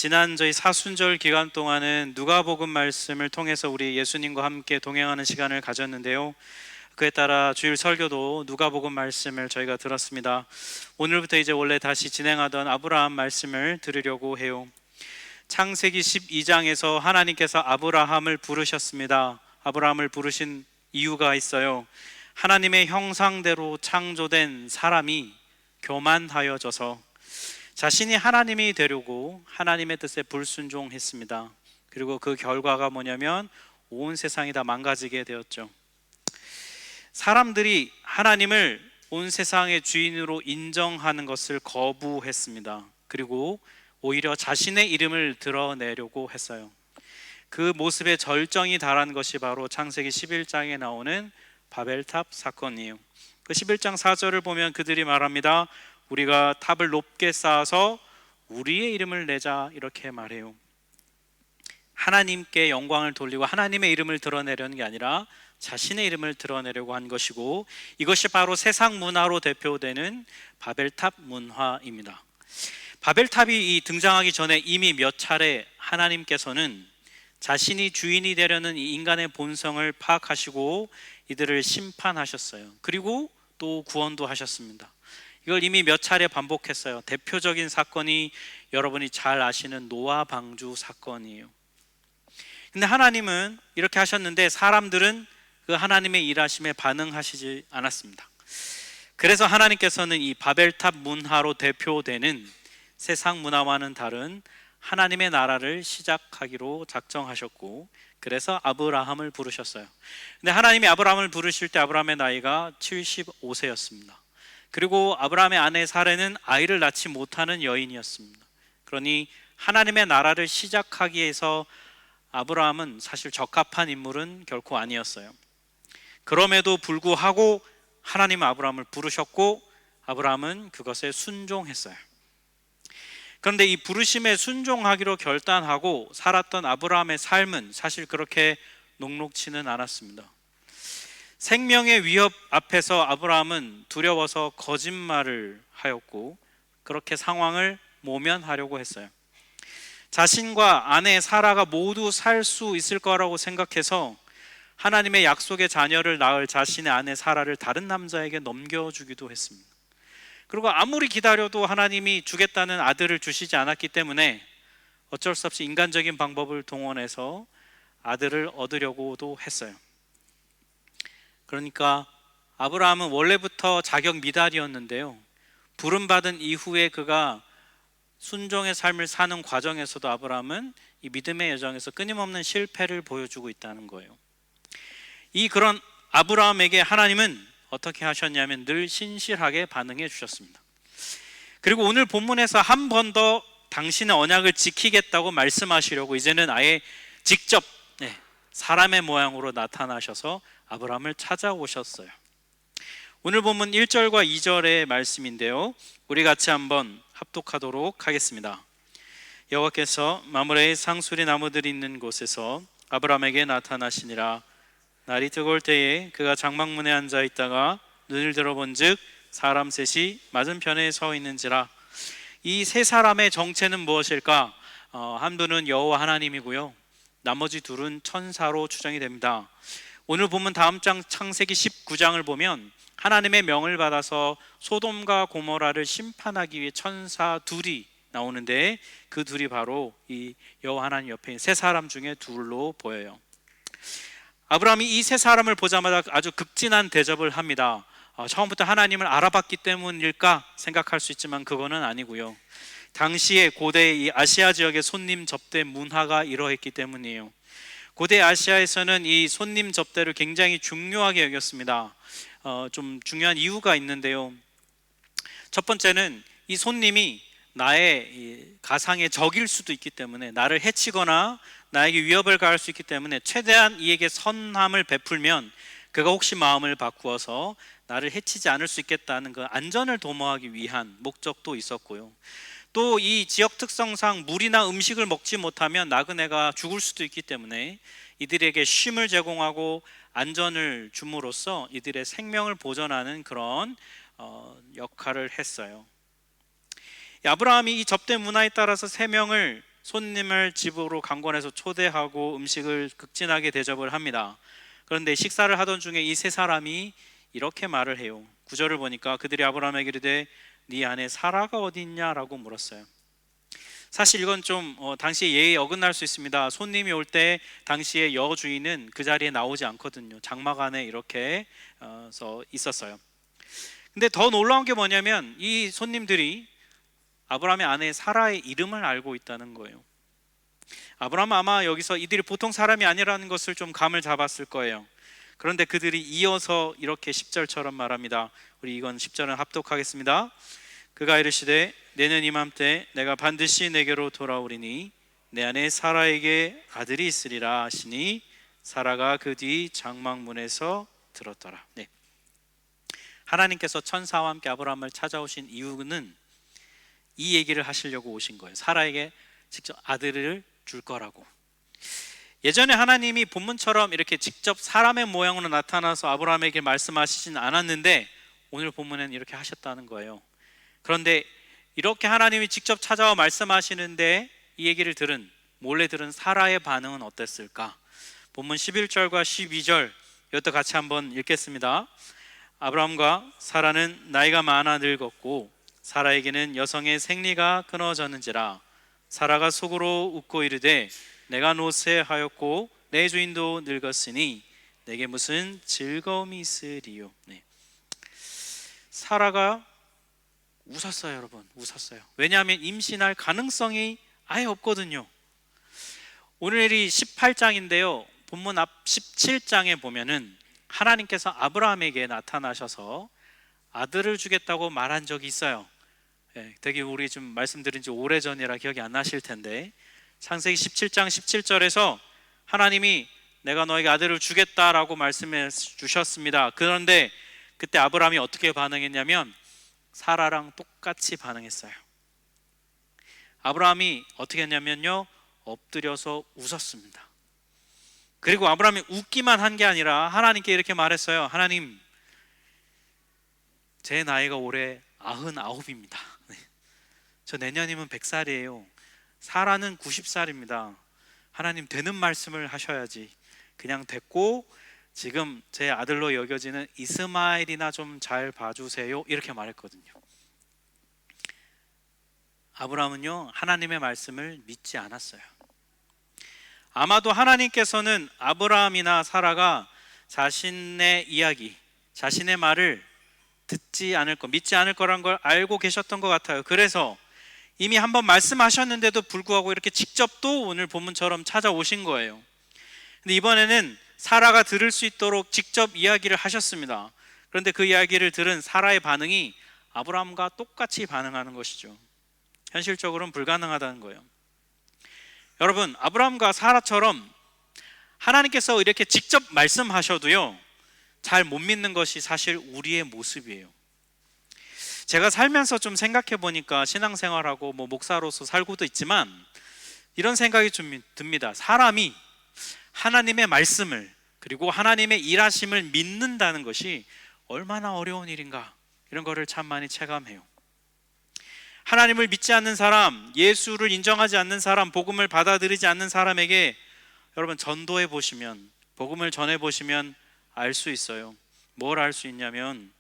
지난 저희 사순절 기간 동안은 누가복음 말씀을 통해서 우리 예수님과 함께 동행하는 시간을 가졌는데요. 그에 따라 주일 설교도 누가복음 말씀을 저희가 들었습니다. 오늘부터 이제 원래 다시 진행하던 아브라함 말씀을 들으려고 해요. 창세기 12장에서 하나님께서 아브라함을 부르셨습니다. 아브라함을 부르신 이유가 있어요. 하나님의 형상대로 창조된 사람이 교만하여져서 자신이 하나님이 되려고 하나님의 뜻에 불순종했습니다. 그리고 그 결과가 뭐냐면 온 세상이 다 망가지게 되었죠. 사람들이 하나님을 온 세상의 주인으로 인정하는 것을 거부했습니다. 그리고 오히려 자신의 이름을 드러내려고 했어요. 그 모습의 절정이 달한 것이 바로 창세기 11장에 나오는 바벨탑 사건이에요. 그 11장 4절을 보면 그들이 말합니다. 우리가 탑을 높게 쌓아서 우리의 이름을 내자, 이렇게 말해요. 하나님께 영광을 돌리고 하나님의 이름을 드러내려는 게 아니라 자신의 이름을 드러내려고 한 것이고, 이것이 바로 세상 문화로 대표되는 바벨탑 문화입니다. 바벨탑이 등장하기 전에 이미 몇 차례 하나님께서는 자신이 주인이 되려는 이 인간의 본성을 파악하시고 이들을 심판하셨어요. 그리고 또 구원도 하셨습니다. 이걸 이미 몇 차례 반복했어요. 대표적인 사건이 여러분이 잘 아시는 노아 방주 사건이에요. 근데 하나님은 이렇게 하셨는데 사람들은 그 하나님의 일하심에 반응하시지 않았습니다. 그래서 하나님께서는 이 바벨탑 문화로 대표되는 세상 문화와는 다른 하나님의 나라를 시작하기로 작정하셨고, 그래서 아브라함을 부르셨어요. 근데 하나님이 아브라함을 부르실 때 아브라함의 나이가 75세였습니다. 그리고 아브라함의 아내 사레는 아이를 낳지 못하는 여인이었습니다. 그러니 하나님의 나라를 시작하기 위해서 아브라함은 사실 적합한 인물은 결코 아니었어요. 그럼에도 불구하고 하나님은 아브라함을 부르셨고 아브라함은 그것에 순종했어요. 그런데 이 부르심에 순종하기로 결단하고 살았던 아브라함의 삶은 사실 그렇게 녹록지는 않았습니다. 생명의 위협 앞에서 아브라함은 두려워서 거짓말을 하였고 그렇게 상황을 모면하려고 했어요. 자신과 아내 사라가 모두 살 수 있을 거라고 생각해서 하나님의 약속의 자녀를 낳을 자신의 아내 사라를 다른 남자에게 넘겨주기도 했습니다. 그리고 아무리 기다려도 하나님이 주겠다는 아들을 주시지 않았기 때문에 어쩔 수 없이 인간적인 방법을 동원해서 아들을 얻으려고도 했어요. 그러니까 아브라함은 원래부터 자격 미달이었는데요, 부름받은 이후에 그가 순종의 삶을 사는 과정에서도 아브라함은 이 믿음의 여정에서 끊임없는 실패를 보여주고 있다는 거예요. 그런 아브라함에게 하나님은 어떻게 하셨냐면 늘 신실하게 반응해 주셨습니다. 그리고 오늘 본문에서 한 번 더 당신의 언약을 지키겠다고 말씀하시려고 이제는 아예 직접 사람의 모양으로 나타나셔서 아브라함을 찾아오셨어요. 오늘 본문 1절과 2절의 말씀인데요, 우리 같이 한번 합독하도록 하겠습니다. 여호와께서 마므레의 상수리 나무들이 있는 곳에서 아브라함에게 나타나시니라. 날이 뜨거울 때에 그가 장막문에 앉아 있다가 눈을 들어본즉 사람 셋이 맞은편에 서 있는지라. 이 세 사람의 정체는 무엇일까? 한 분은 여호와 하나님이고요, 나머지 둘은 천사로 추정이 됩니다. 오늘 보면 다음 장 창세기 19장을 보면 하나님의 명을 받아서 소돔과 고모라를 심판하기 위해 천사 둘이 나오는데 그 둘이 바로 이 여호와 하나님 옆에 있는 세 사람 중에 둘로 보여요. 아브라함이 이 세 사람을 보자마자 아주 극진한 대접을 합니다. 처음부터 하나님을 알아봤기 때문일까 생각할 수 있지만 그거는 아니고요, 당시에 고대 이 아시아 지역의 손님 접대 문화가 이러했기 때문이에요. 고대 아시아에서는 이 손님 접대를 굉장히 중요하게 여겼습니다. 좀 중요한 이유가 있는데요, 첫 번째는 이 손님이 나의 이 가상의 적일 수도 있기 때문에, 나를 해치거나 나에게 위협을 가할 수 있기 때문에 최대한 이에게 선함을 베풀면 그가 혹시 마음을 바꾸어서 나를 해치지 않을 수 있겠다는 그 안전을 도모하기 위한 목적도 있었고요, 또 이 지역 특성상 물이나 음식을 먹지 못하면 나그네가 죽을 수도 있기 때문에 이들에게 쉼을 제공하고 안전을 줌으로써 이들의 생명을 보존하는 그런 역할을 했어요. 아브라함이 이 접대 문화에 따라서 세 명을 손님을 집으로 강권해서 초대하고 음식을 극진하게 대접을 합니다. 그런데 식사를 하던 중에 이 세 사람이 이렇게 말을 해요. 9절을 보니까 그들이 아브라함에게 이르되 네 아내 사라가 어디 있냐라고 물었어요. 사실 이건 좀 당시 예의에 어긋날 수 있습니다. 손님이 올 때 당시에 여주인은 그 자리에 나오지 않거든요. 장막 안에 이렇게 있었어요. 근데 더 놀라운 게 뭐냐면 이 손님들이 아브라함의 아내 사라의 이름을 알고 있다는 거예요. 아브라함은 아마 여기서 이들이 보통 사람이 아니라는 것을 좀 감을 잡았을 거예요. 그런데 그들이 이어서 이렇게 10절처럼 말합니다. 우리 이건 10절은 합독하겠습니다. 그가 이르시되 내년 이맘때 내가 반드시 내게로 돌아오리니 내 아내 사라에게 아들이 있으리라 하시니 사라가 그 뒤 장막문에서 들었더라. 네. 하나님께서 천사와 함께 아브라함을 찾아오신 이유는 이 얘기를 하시려고 오신 거예요. 사라에게 직접 아들을 줄 거라고. 예전에 하나님이 본문처럼 이렇게 직접 사람의 모양으로 나타나서 아브라함에게 말씀하시진 않았는데 오늘 본문에는 이렇게 하셨다는 거예요. 그런데 이렇게 하나님이 직접 찾아와 말씀하시는데 이 얘기를 몰래 들은 사라의 반응은 어땠을까? 본문 11절과 12절 이것도 같이 한번 읽겠습니다. 아브라함과 사라는 나이가 많아 늙었고 사라에게는 여성의 생리가 끊어졌는지라 사라가 속으로 웃고 이르되 내가 노쇠하였고 내 주인도 늙었으니 내게 무슨 즐거움이 있으리요. 네. 사라가 웃었어요. 여러분 웃었어요. 왜냐하면 임신할 가능성이 아예 없거든요. 오늘이 18장인데요 본문 앞 17장에 보면은 하나님께서 아브라함에게 나타나셔서 아들을 주겠다고 말한 적이 있어요. 되게 우리 좀 말씀드린 지 오래전이라 기억이 안 나실 텐데 창세기 17장 17절에서 하나님이 내가 너에게 아들을 주겠다라고 말씀해 주셨습니다. 그런데 그때 아브라함이 어떻게 반응했냐면 사라랑 똑같이 반응했어요. 아브라함이 어떻게 했냐면요 엎드려서 웃었습니다. 그리고 아브라함이 웃기만 한 게 아니라 하나님께 이렇게 말했어요. 하나님, 제 나이가 올해 99입니다. 저 내년이면 100살이에요. 사라는 90살입니다. 하나님 되는 말씀을 하셔야지. 그냥 됐고 지금 제 아들로 여겨지는 이스마엘이나 좀 잘 봐주세요. 이렇게 말했거든요. 아브라함은요 하나님의 말씀을 믿지 않았어요. 아마도 하나님께서는 아브라함이나 사라가 자신의 이야기, 자신의 말을 믿지 않을 거란 걸 알고 계셨던 것 같아요. 그래서 이미 한번 말씀하셨는데도 불구하고 이렇게 직접 또 오늘 본문처럼 찾아오신 거예요. 근데 이번에는 사라가 들을 수 있도록 직접 이야기를 하셨습니다. 그런데 그 이야기를 들은 사라의 반응이 아브라함과 똑같이 반응하는 것이죠. 현실적으로는 불가능하다는 거예요. 여러분, 아브라함과 사라처럼 하나님께서 이렇게 직접 말씀하셔도요 잘 못 믿는 것이 사실 우리의 모습이에요. 제가 살면서 좀 생각해 보니까 신앙생활하고 목사로서 살고도 있지만 이런 생각이 좀 듭니다. 사람이 하나님의 말씀을 그리고 하나님의 일하심을 믿는다는 것이 얼마나 어려운 일인가, 이런 거를 참 많이 체감해요. 하나님을 믿지 않는 사람, 예수를 인정하지 않는 사람, 복음을 받아들이지 않는 사람에게 여러분 전도해 보시면, 복음을 전해 보시면 알 수 있어요. 뭘 알 수 있냐면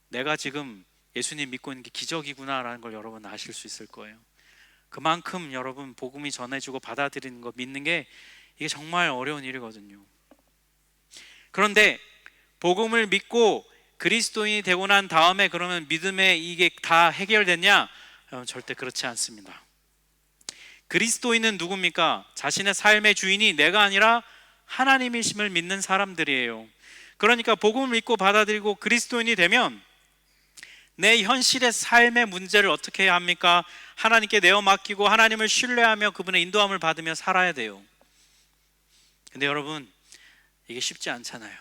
내가 지금 예수님 믿고 있는 게 기적이구나라는 걸 여러분 아실 수 있을 거예요. 그만큼 여러분 복음이 전해지고 받아들이는 거, 믿는 게 이게 정말 어려운 일이거든요. 그런데 복음을 믿고 그리스도인이 되고 난 다음에 그러면 믿음에 이게 다 해결됐냐? 절대 그렇지 않습니다. 그리스도인은 누굽니까? 자신의 삶의 주인이 내가 아니라 하나님이심을 믿는 사람들이에요. 그러니까 복음을 믿고 받아들이고 그리스도인이 되면 내 현실의 삶의 문제를 어떻게 해야 합니까? 하나님께 내어 맡기고 하나님을 신뢰하며 그분의 인도함을 받으며 살아야 돼요. 근데 여러분 이게 쉽지 않잖아요.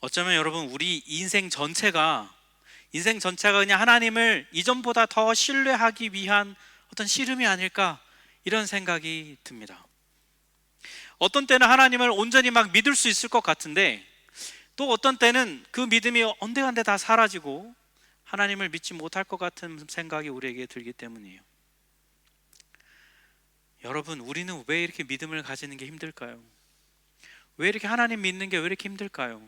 어쩌면 여러분 우리 인생 전체가 그냥 하나님을 이전보다 더 신뢰하기 위한 어떤 씨름이 아닐까, 이런 생각이 듭니다. 어떤 때는 하나님을 온전히 막 믿을 수 있을 것 같은데 또 어떤 때는 그 믿음이 언데간데 다 사라지고 하나님을 믿지 못할 것 같은 생각이 우리에게 들기 때문이에요. 여러분, 우리는 왜 이렇게 믿음을 가지는 게 힘들까요? 왜 이렇게 하나님 믿는 게 왜 이렇게 힘들까요?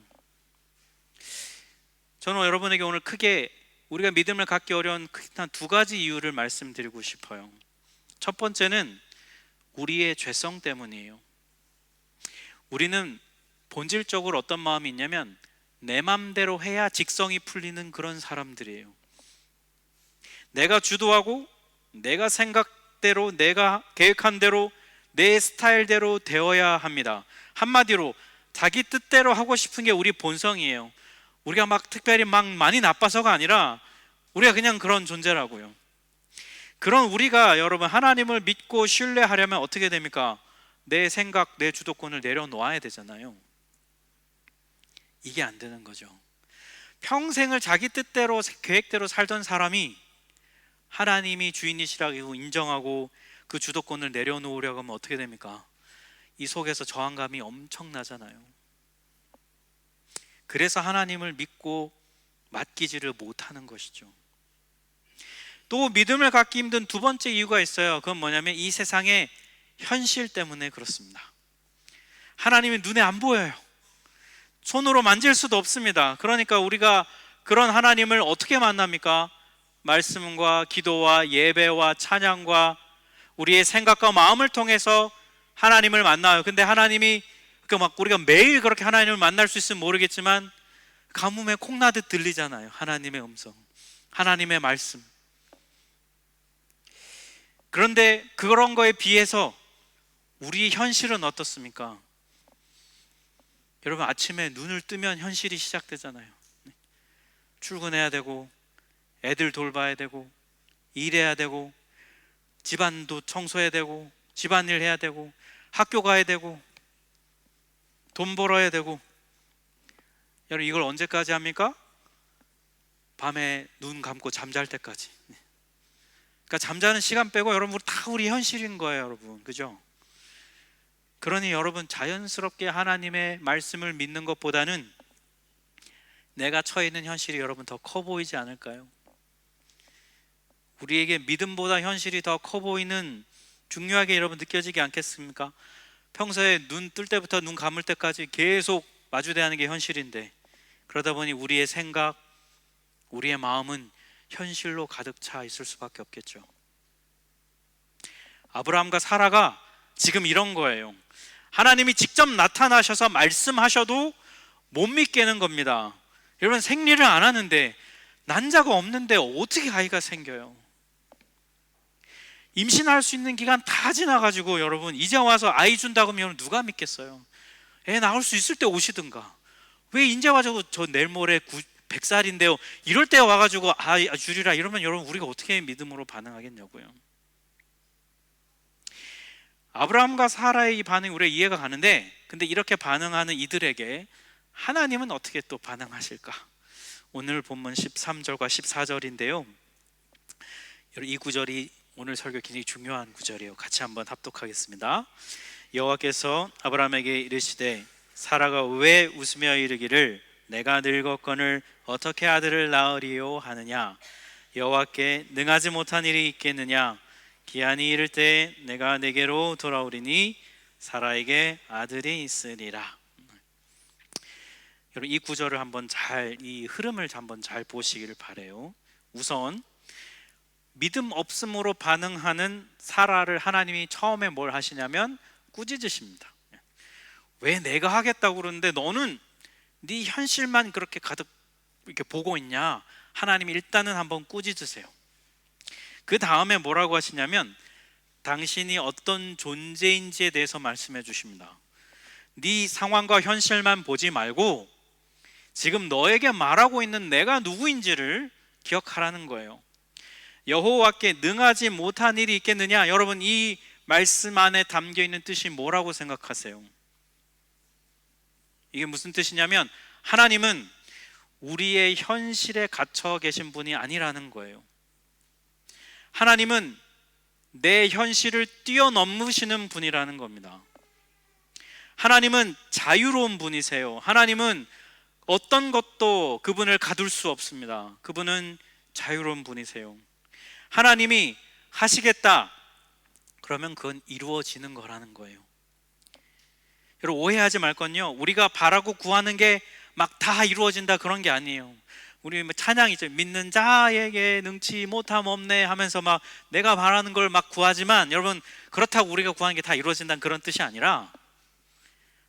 저는 여러분에게 오늘 크게 우리가 믿음을 갖기 어려운 한 두 가지 이유를 말씀드리고 싶어요. 첫 번째는 우리의 죄성 때문이에요. 우리는 본질적으로 어떤 마음이 있냐면 내 맘대로 해야 직성이 풀리는 그런 사람들이에요. 내가 주도하고 내가 생각대로, 내가 계획한 대로, 내 스타일대로 되어야 합니다. 한마디로 자기 뜻대로 하고 싶은 게 우리 본성이에요. 우리가 막 특별히 막 많이 나빠서가 아니라 우리가 그냥 그런 존재라고요. 그런 우리가 여러분 하나님을 믿고 신뢰하려면 어떻게 됩니까? 내 생각, 내 주도권을 내려놓아야 되잖아요. 이게 안 되는 거죠. 평생을 자기 뜻대로 계획대로 살던 사람이 하나님이 주인이시라고 인정하고 그 주도권을 내려놓으려고 하면 어떻게 됩니까? 이 속에서 저항감이 엄청나잖아요. 그래서 하나님을 믿고 맡기지를 못하는 것이죠. 또 믿음을 갖기 힘든 두 번째 이유가 있어요. 그건 뭐냐면 이 세상의 현실 때문에 그렇습니다. 하나님이 눈에 안 보여요. 손으로 만질 수도 없습니다. 그러니까 우리가 그런 하나님을 어떻게 만납니까? 말씀과 기도와 예배와 찬양과 우리의 생각과 마음을 통해서 하나님을 만나요. 근데 하나님이 막 우리가 매일 그렇게 하나님을 만날 수 있으면 모르겠지만 가뭄에 콩나듯 들리잖아요. 하나님의 음성, 하나님의 말씀. 그런데 그런 거에 비해서 우리 현실은 어떻습니까? 여러분, 아침에 눈을 뜨면 현실이 시작되잖아요. 출근해야 되고, 애들 돌봐야 되고, 일해야 되고, 집안도 청소해야 되고, 집안일 해야 되고, 학교 가야 되고, 돈 벌어야 되고. 여러분, 이걸 언제까지 합니까? 밤에 눈 감고 잠잘 때까지. 그러니까 잠자는 시간 빼고 여러분 다 우리 현실인 거예요, 여러분. 그죠? 그러니 여러분 자연스럽게 하나님의 말씀을 믿는 것보다는 내가 처해 있는 현실이 여러분 더 커 보이지 않을까요? 우리에게 믿음보다 현실이 더 커 보이는, 중요하게 여러분 느껴지지 않겠습니까? 평소에 눈 뜰 때부터 눈 감을 때까지 계속 마주대하는 게 현실인데, 그러다 보니 우리의 생각, 우리의 마음은 현실로 가득 차 있을 수밖에 없겠죠. 아브라함과 사라가 지금 이런 거예요. 하나님이 직접 나타나셔서 말씀하셔도 못 믿겠는 겁니다. 여러분, 생리를 안 하는데, 난자가 없는데 어떻게 아이가 생겨요? 임신할 수 있는 기간 다 지나가지고 여러분 이제 와서 아이 준다고 하면 누가 믿겠어요? 애 낳을 수 있을 때 오시든가. 왜 이제 와가지고 저 내일 모레 100살인데요 이럴 때 와가지고 아이 주리라 이러면 여러분 우리가 어떻게 믿음으로 반응하겠냐고요. 아브라함과 사라의 이 반응이 우리가 이해가 가는데, 근데 이렇게 반응하는 이들에게 하나님은 어떻게 또 반응하실까? 오늘 본문 13절과 14절인데요 이 구절이 오늘 설교 굉장히 중요한 구절이에요. 같이 한번 합독하겠습니다. 여호와께서 아브라함에게 이르시되 사라가 왜 웃으며 이르기를 내가 늙었거늘 어떻게 아들을 낳으리요 하느냐? 여호와께 능하지 못한 일이 있겠느냐? 기한이 이를 때 내가 내게로 돌아오리니 사라에게 아들이 있으리라. 여러분 이 구절을 한번 이 흐름을 한번 잘 보시기를 바래요. 우선 믿음 없음으로 반응하는 사라를 하나님이 처음에 뭘 하시냐면 꾸짖으십니다. 왜 내가 하겠다고 그러는데 너는 네 현실만 그렇게 가득 이렇게 보고 있냐? 하나님이 일단은 한번 꾸짖으세요. 그 다음에 뭐라고 하시냐면 당신이 어떤 존재인지에 대해서 말씀해 주십니다. 네 상황과 현실만 보지 말고 지금 너에게 말하고 있는 내가 누구인지를 기억하라는 거예요. 여호와께 능하지 못한 일이 있겠느냐? 여러분 이 말씀 안에 담겨 있는 뜻이 뭐라고 생각하세요? 이게 무슨 뜻이냐면 하나님은 우리의 현실에 갇혀 계신 분이 아니라는 거예요. 하나님은 내 현실을 뛰어넘으시는 분이라는 겁니다. 하나님은 자유로운 분이세요. 하나님은 어떤 것도 그분을 가둘 수 없습니다. 그분은 자유로운 분이세요. 하나님이 하시겠다 그러면 그건 이루어지는 거라는 거예요. 여러분 오해하지 말 건요, 우리가 바라고 구하는 게 막 다 이루어진다 그런 게 아니에요. 우리 뭐 찬양이죠. 믿는 자에게 능치 못함 없네 하면서 막 내가 바라는 걸 막 구하지만, 여러분 그렇다고 우리가 구하는 게 다 이루어진다는 그런 뜻이 아니라,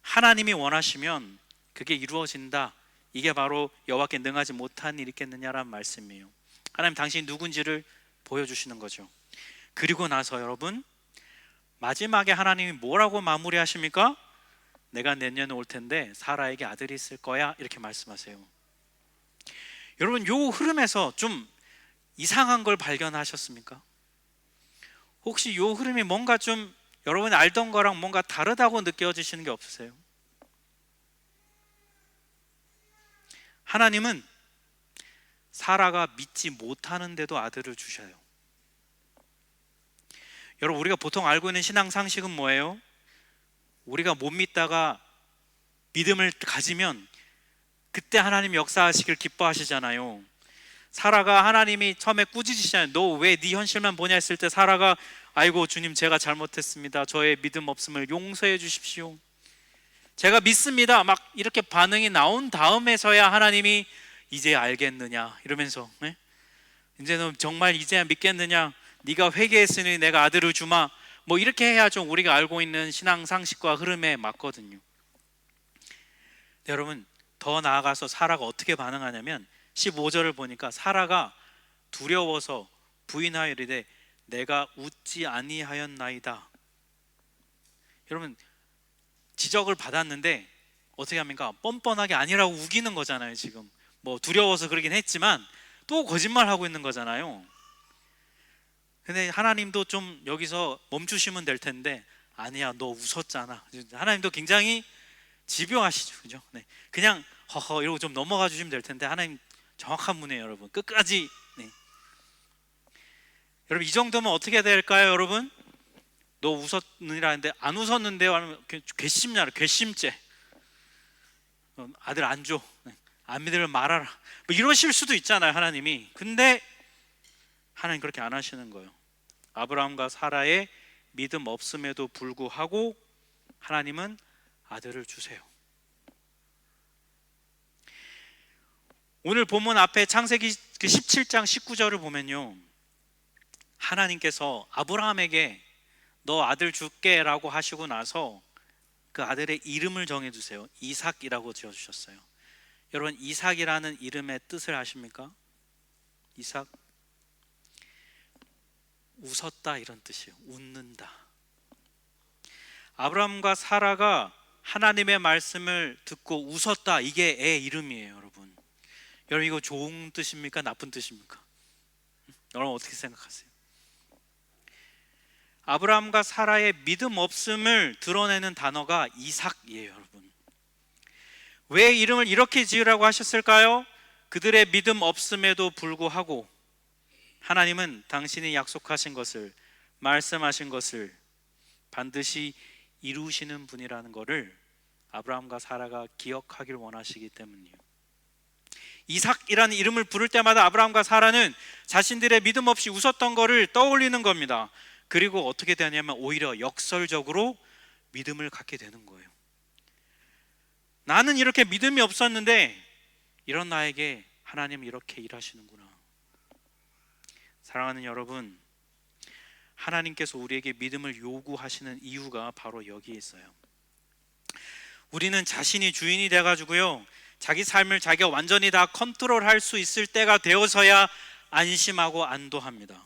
하나님이 원하시면 그게 이루어진다. 이게 바로 여호와께 능하지 못한 일이 있겠느냐라는 말씀이에요. 하나님 당신이 누군지를 보여주시는 거죠. 그리고 나서 여러분 마지막에 하나님이 뭐라고 마무리하십니까? 내가 내년에 올 텐데 사라에게 아들이 있을 거야, 이렇게 말씀하세요. 여러분 요 흐름에서 좀 이상한 걸 발견하셨습니까? 혹시 요 흐름이 뭔가 좀 여러분이 알던 거랑 뭔가 다르다고 느껴지시는 게 없으세요? 하나님은 사라가 믿지 못하는데도 아들을 주셔요. 여러분 우리가 보통 알고 있는 신앙 상식은 뭐예요? 우리가 못 믿다가 믿음을 가지면 그때 하나님 역사하시길 기뻐하시잖아요. 사라가 하나님이 처음에 꾸짖으시잖아요. 너 왜 네 현실만 보냐 했을 때 사라가 아이고 주님 제가 잘못했습니다. 저의 믿음 없음을 용서해 주십시오. 제가 믿습니다. 막 이렇게 반응이 나온 다음에서야 하나님이 이제 알겠느냐 이러면서, 이제 너 정말 이제야 믿겠느냐? 네가 회개했으니 내가 아들을 주마. 뭐 이렇게 해야 좀 우리가 알고 있는 신앙 상식과 흐름에 맞거든요. 여러분 더 나아가서 사라가 어떻게 반응하냐면 15절을 보니까 사라가 두려워서 부인하여 이르되 내가 웃지 아니하였나이다. 여러분 지적을 받았는데 어떻게 합니까? 뻔뻔하게 아니라고 우기는 거잖아요. 지금 뭐 두려워서 그러긴 했지만 또 거짓말하고 있는 거잖아요. 근데 하나님도 좀 여기서 멈추시면 될 텐데 아니야 너 웃었잖아. 하나님도 굉장히 집요하시죠, 그죠? 네. 그냥 허허 이러고 좀 넘어가 주시면 될 텐데 하나님 정확한 분이에요, 여러분. 끝까지. 네. 여러분 이 정도면 어떻게 될까요, 여러분? 너 웃었느니라는데 안 웃었는데요? 아니면 괘씸냐, 괘씸죄. 아들 안 줘. 네. 안 믿으면 말하라. 뭐 이러실 수도 있잖아요, 하나님이. 근데 하나님 그렇게 안 하시는 거예요. 아브라함과 사라의 믿음 없음에도 불구하고 하나님은 아들을 주세요. 오늘 본문 앞에 창세기 17장 19절을 보면요, 하나님께서 아브라함에게 너 아들 줄게 라고 하시고 나서 그 아들의 이름을 정해주세요. 이삭이라고 지어주셨어요. 여러분 이삭이라는 이름의 뜻을 아십니까? 이삭, 웃었다 이런 뜻이에요. 웃는다. 아브라함과 사라가 하나님의 말씀을 듣고 웃었다, 이게 애 이름이에요. 여러분 이거 좋은 뜻입니까? 나쁜 뜻입니까? 여러분 어떻게 생각하세요? 아브라함과 사라의 믿음 없음을 드러내는 단어가 이삭이에요. 여러분 왜 이름을 이렇게 지으라고 하셨을까요? 그들의 믿음 없음에도 불구하고 하나님은 당신이 약속하신 것을, 말씀하신 것을 반드시 이루시는 분이라는 것을 아브라함과 사라가 기억하길 원하시기 때문이에요. 이삭이라는 이름을 부를 때마다 아브라함과 사라는 자신들의 믿음 없이 웃었던 것을 떠올리는 겁니다. 그리고 어떻게 되냐면 오히려 역설적으로 믿음을 갖게 되는 거예요. 나는 이렇게 믿음이 없었는데 이런 나에게 하나님 이렇게 일하시는구나. 사랑하는 여러분, 하나님께서 우리에게 믿음을 요구하시는 이유가 바로 여기에 있어요. 우리는 자신이 주인이 돼가지고요, 자기 삶을 자기가 완전히 다 컨트롤할 수 있을 때가 되어서야 안심하고 안도합니다.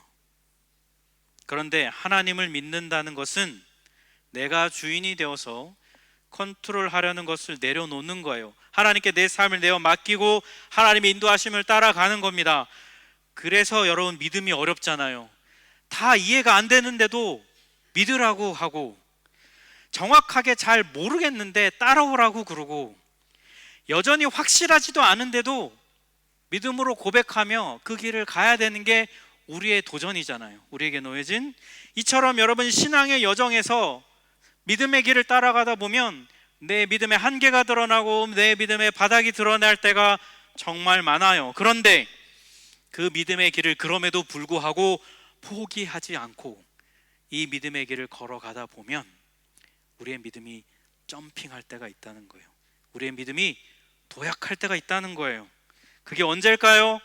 그런데 하나님을 믿는다는 것은 내가 주인이 되어서 컨트롤하려는 것을 내려놓는 거예요. 하나님께 내 삶을 내어 맡기고 하나님의 인도하심을 따라가는 겁니다. 그래서 여러분 믿음이 어렵잖아요. 다 이해가 안 되는데도 믿으라고 하고, 정확하게 잘 모르겠는데 따라오라고 그러고, 여전히 확실하지도 않은데도 믿음으로 고백하며 그 길을 가야 되는 게 우리의 도전이잖아요. 우리에게 놓여진 이처럼 여러분 신앙의 여정에서 믿음의 길을 따라가다 보면 내 믿음의 한계가 드러나고 내 믿음의 바닥이 드러날 때가 정말 많아요. 그런데 그 믿음의 길을 그럼에도 불구하고 포기하지 않고 이 믿음의 길을 걸어가다 보면 우리의 믿음이 점핑할 때가 있다는 거예요. 우리의 믿음이 도약할 때가 있다는 거예요. 그게 언제일까요?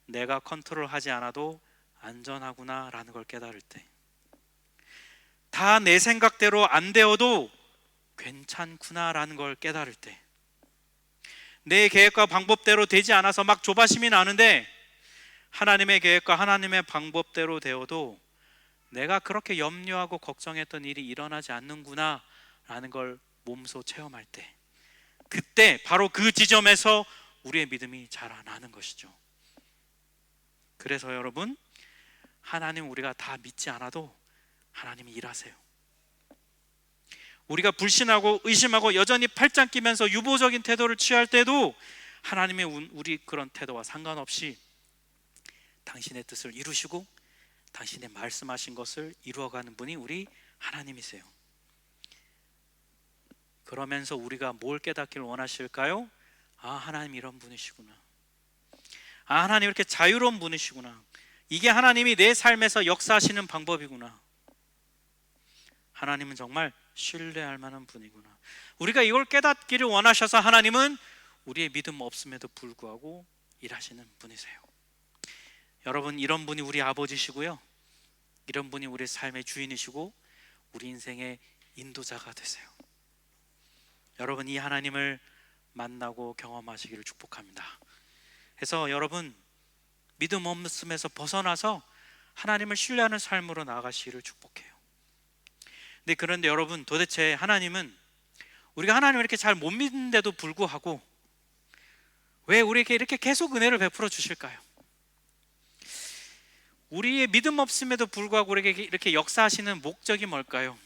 내가 컨트롤하지 않아도 안전하구나 라는 걸 깨달을 때, 다 내 생각대로 안 되어도 괜찮구나 라는 걸 깨달을 때, 내 계획과 방법대로 되지 않아서 막 조바심이 나는데 하나님의 계획과 하나님의 방법대로 되어도 내가 그렇게 염려하고 걱정했던 일이 일어나지 않는구나 라는 걸 몸소 체험할 때, 그때 바로 그 지점에서 우리의 믿음이 자라나는 것이죠. 그래서 여러분, 하나님 우리가 다 믿지 않아도 하나님이 일하세요. 우리가 불신하고 의심하고 여전히 팔짱 끼면서 유보적인 태도를 취할 때도 하나님의 우리 그런 태도와 상관없이 당신의 뜻을 이루시고 당신의 말씀하신 것을 이루어가는 분이 우리 하나님이세요. 그러면서 우리가 뭘 깨닫기를 원하실까요? 아, 하나님 이런 분이시구나. 아, 하나님 이렇게 자유로운 분이시구나. 이게 하나님이 내 삶에서 역사하시는 방법이구나. 하나님은 정말 신뢰할 만한 분이구나. 우리가 이걸 깨닫기를 원하셔서 하나님은 우리의 믿음 없음에도 불구하고 일하시는 분이세요. 여러분, 이런 분이 우리 아버지시고요, 이런 분이 우리 삶의 주인이시고 우리 인생의 인도자가 되세요. 여러분, 이 하나님을 만나고 경험하시기를 축복합니다. 그래서 여러분, 믿음 없음에서 벗어나서 하나님을 신뢰하는 삶으로 나아가시기를 축복해요. 그런데 여러분, 도대체 하나님은, 우리가 하나님을 이렇게 잘 못 믿는데도 불구하고 왜 우리에게 이렇게 계속 은혜를 베풀어 주실까요? 우리의 믿음 없음에도 불구하고 우리에게 이렇게 역사하시는 목적이 뭘까요?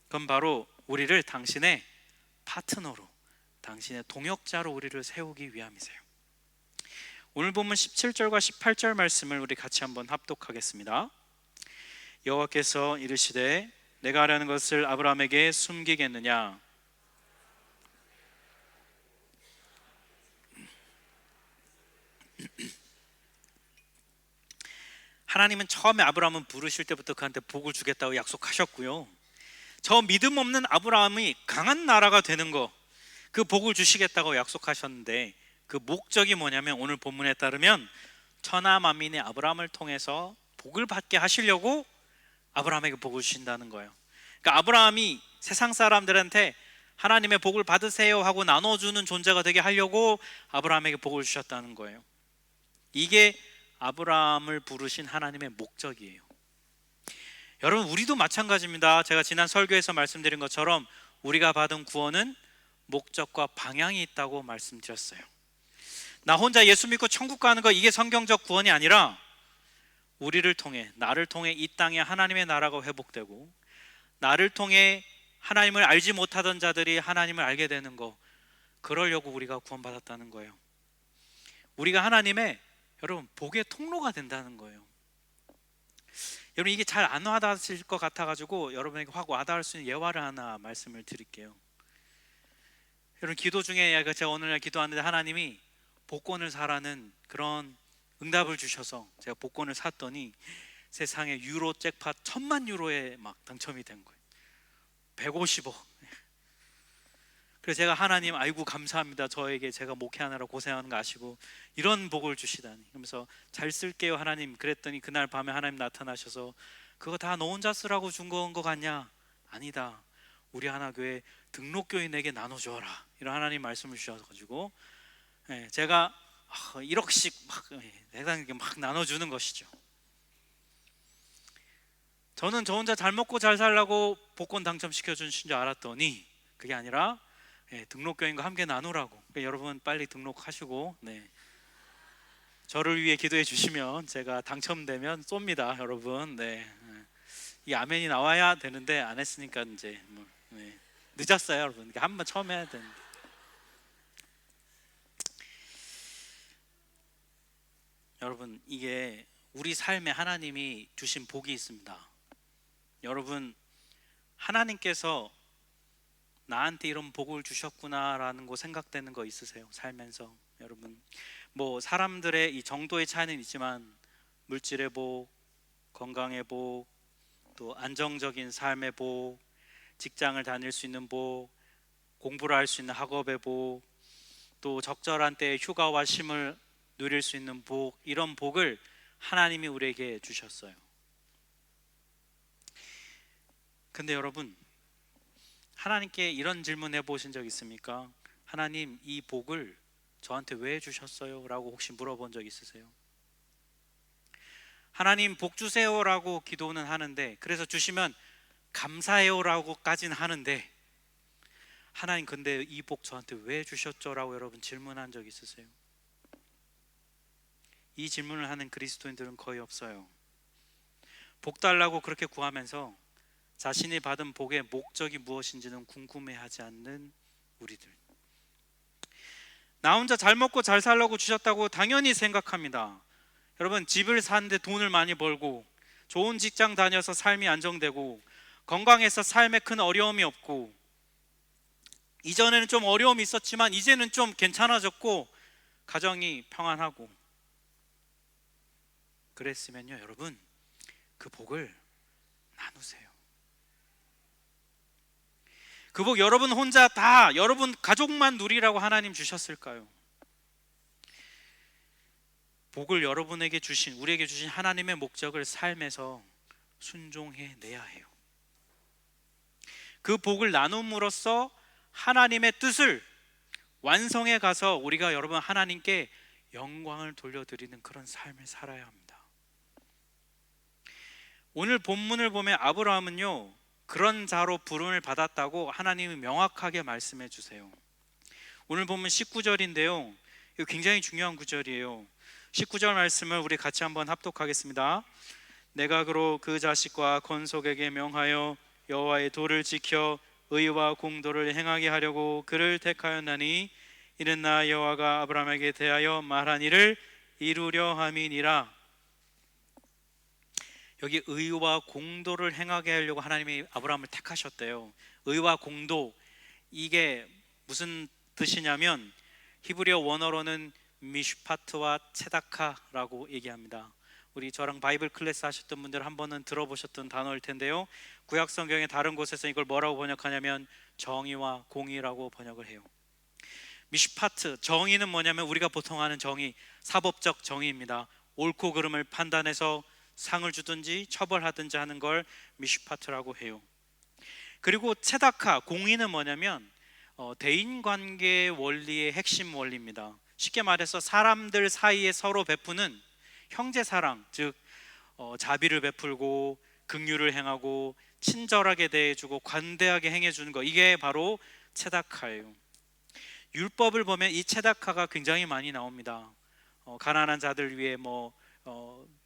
그건 바로 우리를 당신의 파트너로, 당신의 동역자로 우리를 세우기 위함이세요. 오늘 본문 17절과 18절 말씀을 우리 같이 한번 합독하겠습니다. 여호와께서 이르시되 내가 하려는 것을 아브라함에게 숨기겠느냐? 하나님은 처음에 아브라함을 부르실 때부터 그한테 복을 주겠다고 약속하셨고요, 저 믿음 없는 아브라함이 강한 나라가 되는 거, 그 복을 주시겠다고 약속하셨는데 그 목적이 뭐냐면, 오늘 본문에 따르면 천하 만민의 아브라함을 통해서 복을 받게 하시려고 아브라함에게 복을 주신다는 거예요. 그러니까 아브라함이 세상 사람들한테 하나님의 복을 받으세요 하고 나눠주는 존재가 되게 하려고 아브라함에게 복을 주셨다는 거예요. 이게 아브라함을 부르신 하나님의 목적이에요. 여러분, 우리도 마찬가지입니다. 제가 지난 설교에서 말씀드린 것처럼 우리가 받은 구원은 목적과 방향이 있다고 말씀드렸어요. 나 혼자 예수 믿고 천국 가는 거, 이게 성경적 구원이 아니라 우리를 통해, 나를 통해 이 땅에 하나님의 나라가 회복되고, 나를 통해 하나님을 알지 못하던 자들이 하나님을 알게 되는 거, 그러려고 우리가 구원받았다는 거예요. 우리가 하나님의, 여러분, 복의 통로가 된다는 거예요. 여러분, 이게 잘 안 와닿으실 것 같아가지고 여러분에게 확 와닿을 수 있는 예화를 하나 말씀을 드릴게요. 여러분, 기도 중에 제가 오늘날 기도하는데 하나님이 복권을 사라는 그런 응답을 주셔서 제가 복권을 샀더니 세상에 유로 잭팟 1000만 유로에 막 당첨이 된 거예요. 150억. 그래서 제가 하나님, 아이고 감사합니다, 저에게 제가 목회하느라 고생하는 거 아시고 이런 복을 주시다니, 그러면서 잘 쓸게요 하나님. 그랬더니 그날 밤에 하나님 나타나셔서 그거 다 너 혼자 쓰라고 준 건 거 같냐? 아니다, 우리 하나교회 등록교인에게 나눠주어라, 이런 하나님 말씀을 주셔가지고 제가 1억씩 막 대단하게 막 나눠주는 것이죠. 저는 저 혼자 잘 먹고 잘 살라고 복권 당첨시켜 주신 줄 알았더니 그게 아니라 등록교인과 함께 나누라고. 그러니까 여러분, 빨리 등록하시고 저를 위해 기도해 주시면 제가 당첨되면 쏩니다, 여러분. 이 아멘이 나와야 되는데 안 했으니까 이제 늦었어요, 여러분. 한번 처음 해야 되는데. 여러분, 이게 우리 삶에 하나님이 주신 복이 있습니다. 여러분, 하나님께서 나한테 이런 복을 주셨구나라는 거 생각되는 거 있으세요? 살면서 여러분, 뭐 사람들의 이 정도의 차이는 있지만 물질의 복, 건강의 복, 또 안정적인 삶의 복, 직장을 다닐 수 있는 복, 공부를 할 수 있는 학업의 복, 또 적절한 때에 휴가와 쉼을 누릴 수 있는 복, 이런 복을 하나님이 우리에게 주셨어요. 근데 여러분, 하나님께 이런 질문 해보신 적 있습니까? 하나님, 이 복을 저한테 왜 주셨어요? 라고 혹시 물어본 적 있으세요? 하나님 복 주세요 라고 기도는 하는데, 그래서 주시면 감사해요 라고까지는 하는데, 하나님 근데 이 복 저한테 왜 주셨죠? 라고 여러분 질문한 적 있으세요? 이 질문을 하는 그리스도인들은 거의 없어요. 복 달라고 그렇게 구하면서 자신이 받은 복의 목적이 무엇인지는 궁금해하지 않는 우리들. 나 혼자 잘 먹고 잘 살려고 주셨다고 당연히 생각합니다. 여러분, 집을 사는데 돈을 많이 벌고, 좋은 직장 다녀서 삶이 안정되고, 건강해서 삶에 큰 어려움이 없고, 이전에는 좀 어려움이 있었지만 이제는 좀 괜찮아졌고, 가정이 평안하고, 그랬으면요 여러분, 그 복을 나누세요. 그 복 여러분 혼자 다 여러분 가족만 누리라고 하나님 주셨을까요? 복을 여러분에게 주신, 우리에게 주신 하나님의 목적을 삶에서 순종해 내야 해요. 그 복을 나눔으로써 하나님의 뜻을 완성해 가서 우리가 여러분 하나님께 영광을 돌려드리는 그런 삶을 살아야 합니다. 오늘 본문을 보면 아브라함은요 그런 자로 부름을 받았다고 하나님이 명확하게 말씀해 주세요. 오늘 보면 19절인데요 이거 굉장히 중요한 구절이에요. 19절 말씀을 우리 같이 한번 합독하겠습니다. 내가 그로 그 자식과 건속에게 명하여 여호와의 도를 지켜 의와 공도를 행하게 하려고 그를 택하였나니 이는 나 여호와가 아브라함에게 대하여 말한 일을 이루려 함이니라. 여기 의와 공도를 행하게 하려고 하나님이 아브라함을 택하셨대요. 의와 공도, 이게 무슨 뜻이냐면 히브리어 원어로는 미슈파트와 체다카라고 얘기합니다. 우리 저랑 바이블 클래스 하셨던 분들 한 번은 들어보셨던 단어일 텐데요, 구약 성경의 다른 곳에서 이걸 뭐라고 번역하냐면 정의와 공의라고 번역을 해요. 미슈파트, 정의는 뭐냐면 우리가 보통 아는 정의, 사법적 정의입니다. 옳고 그름을 판단해서 상을 주든지 처벌하든지 하는 걸 미슈파트라고 해요. 그리고 체다카, 공의는 뭐냐면 대인관계 원리의 핵심 원리입니다. 쉽게 말해서 사람들 사이에 서로 베푸는 형제사랑, 즉 자비를 베풀고 긍휼을 행하고 친절하게 대해주고 관대하게 행해주는 거, 이게 바로 체다카예요. 율법을 보면 이 체다카가 굉장히 많이 나옵니다. 가난한 자들 위해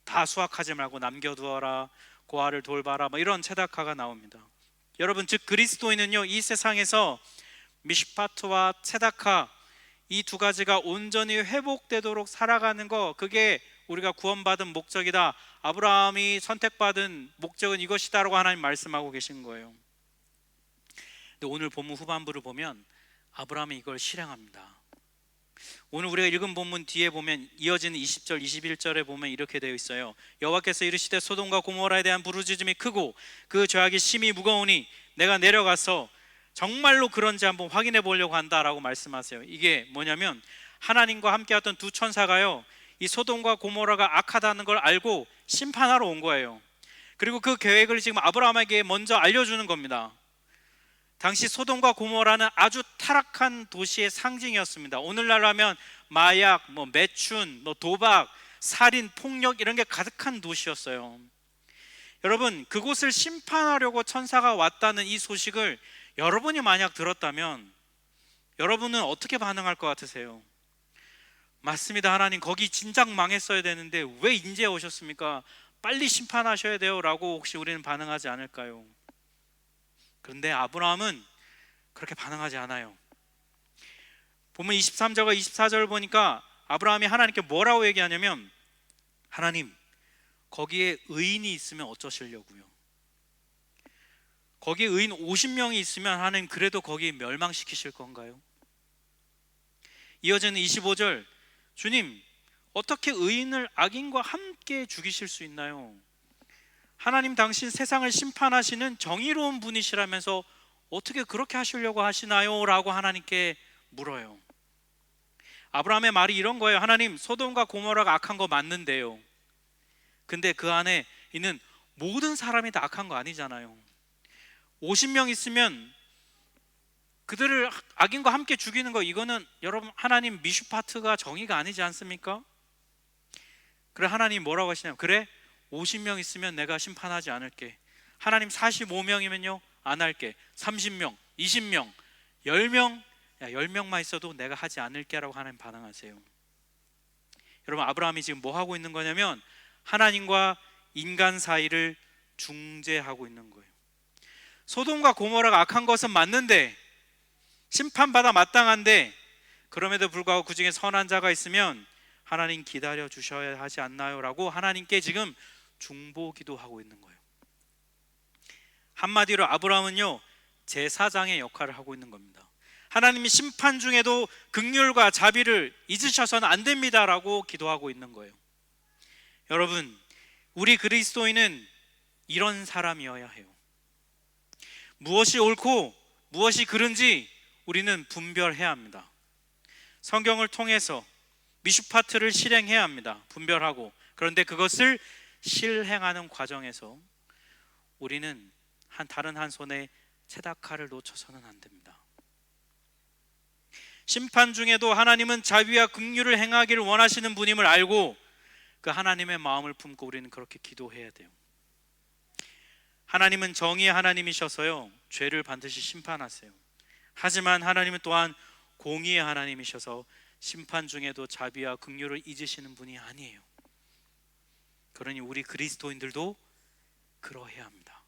다 수확하지 말고 남겨두어라, 고아를 돌봐라, 이런 체다카가 나옵니다. 여러분, 즉 그리스도인은요 이 세상에서 미슈파트와 체다카, 이 두 가지가 온전히 회복되도록 살아가는 거, 그게 우리가 구원받은 목적이다, 아브라함이 선택받은 목적은 이것이다 라고 하나님 말씀하고 계신 거예요. 근데 오늘 본문 후반부를 보면 아브라함이 이걸 실행합니다. 오늘 우리가 읽은 본문 뒤에 보면 이어지는 20절 21절에 보면 이렇게 되어 있어요. 여호와께서 이르시되 소돔과 고모라에 대한 부르짖음이 크고 그 죄악이 심히 무거우니 내가 내려가서 정말로 그런지 한번 확인해 보려고 한다라고 말씀하세요. 이게 뭐냐면 하나님과 함께했던 두 천사가요 이 소돔과 고모라가 악하다는 걸 알고 심판하러 온 거예요. 그리고 그 계획을 지금 아브라함에게 먼저 알려주는 겁니다. 당시 소돔과 고모라는 아주 타락한 도시의 상징이었습니다. 오늘날로 하면 마약, 매춘, 도박, 살인, 폭력 이런 게 가득한 도시였어요. 여러분, 그곳을 심판하려고 천사가 왔다는 이 소식을 여러분이 만약 들었다면 여러분은 어떻게 반응할 것 같으세요? 맞습니다, 하나님 거기 진작 망했어야 되는데 왜 이제 오셨습니까? 빨리 심판하셔야 돼요 라고 혹시 우리는 반응하지 않을까요? 그런데 아브라함은 그렇게 반응하지 않아요. 보면 23절과 24절을 보니까 아브라함이 하나님께 뭐라고 얘기하냐면, 하나님 거기에 의인이 있으면 어쩌시려고요? 거기에 의인 50명이 있으면 하나님 그래도 거기 멸망시키실 건가요? 이어지는 25절, 주님 어떻게 의인을 악인과 함께 죽이실 수 있나요? 하나님 당신 세상을 심판하시는 정의로운 분이시라면서 어떻게 그렇게 하시려고 하시나요? 라고 하나님께 물어요. 아브라함의 말이 이런 거예요. 하나님, 소돔과 고모라가 악한 거 맞는데요, 근데 그 안에 있는 모든 사람이 다 악한 거 아니잖아요. 50명 있으면 그들을 악인과 함께 죽이는 거, 이거는 여러분 하나님 미슈파트가 정의가 아니지 않습니까? 그래, 하나님 뭐라고 하시냐면, 그래 50명 있으면 내가 심판하지 않을게. 하나님 45명이면요 안 할게. 30명, 20명, 10명, 10명만 있어도 내가 하지 않을게 라고 하나님 반응하세요. 여러분, 아브라함이 지금 뭐 하고 있는 거냐면 하나님과 인간 사이를 중재하고 있는 거예요. 소돔과 고모라가 악한 것은 맞는데, 심판받아 마땅한데, 그럼에도 불구하고 그 중에 선한 자가 있으면 하나님 기다려 주셔야 하지 않나요? 라고 하나님께 지금 중보기도 하고 있는 거예요. 한마디로 아브라함은요 제사장의 역할을 하고 있는 겁니다. 하나님이 심판 중에도 긍휼과 자비를 잊으셔서는 안 됩니다 라고 기도하고 있는 거예요. 여러분, 우리 그리스도인은 이런 사람이어야 해요. 무엇이 옳고 무엇이 그른지 우리는 분별해야 합니다. 성경을 통해서 미슈파트를 실행해야 합니다. 분별하고. 그런데 그것을 실행하는 과정에서 우리는 다른 한 손에 체다카를 놓쳐서는 안 됩니다. 심판 중에도 하나님은 자비와 긍휼을 행하기를 원하시는 분임을 알고 그 하나님의 마음을 품고 우리는 그렇게 기도해야 돼요. 하나님은 정의의 하나님이셔서요 죄를 반드시 심판하세요. 하지만 하나님은 또한 공의의 하나님이셔서 심판 중에도 자비와 긍휼을 잊으시는 분이 아니에요. 그러니 우리 그리스도인들도 그러해야 합니다.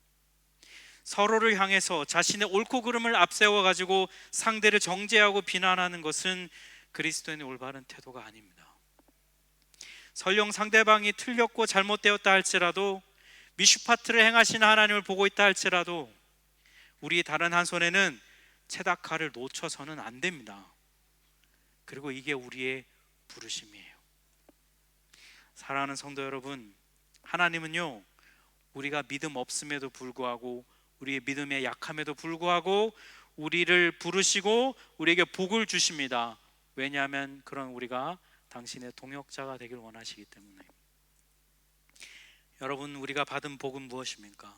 서로를 향해서 자신의 옳고 그름을 앞세워 가지고 상대를 정죄하고 비난하는 것은 그리스도인의 올바른 태도가 아닙니다. 설령 상대방이 틀렸고 잘못되었다 할지라도, 미슈파트를 행하시는 하나님을 보고 있다 할지라도 우리 다른 한 손에는 체다카를 놓쳐서는 안 됩니다. 그리고 이게 우리의 부르심이에요. 사랑하는 성도 여러분, 하나님은요 우리가 믿음 없음에도 불구하고, 우리의 믿음의 약함에도 불구하고 우리를 부르시고 우리에게 복을 주십니다. 왜냐하면 그런 우리가 당신의 동역자가 되길 원하시기 때문에. 여러분, 우리가 받은 복은 무엇입니까?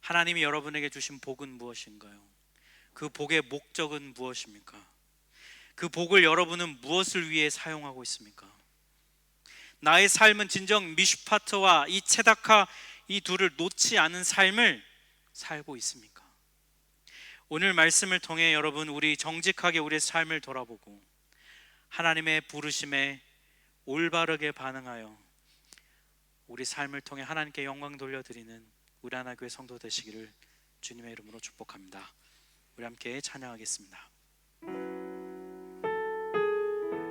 하나님이 여러분에게 주신 복은 무엇인가요? 그 복의 목적은 무엇입니까? 그 복을 여러분은 무엇을 위해 사용하고 있습니까? 나의 삶은 진정 미슈파트와 이 체다카, 이 둘을 놓지 않은 삶을 살고 있습니까? 오늘 말씀을 통해 여러분, 우리 정직하게 우리의 삶을 돌아보고 하나님의 부르심에 올바르게 반응하여 우리 삶을 통해 하나님께 영광 돌려드리는 우리 하나교회 성도 되시기를 주님의 이름으로 축복합니다. 우리 함께 찬양하겠습니다.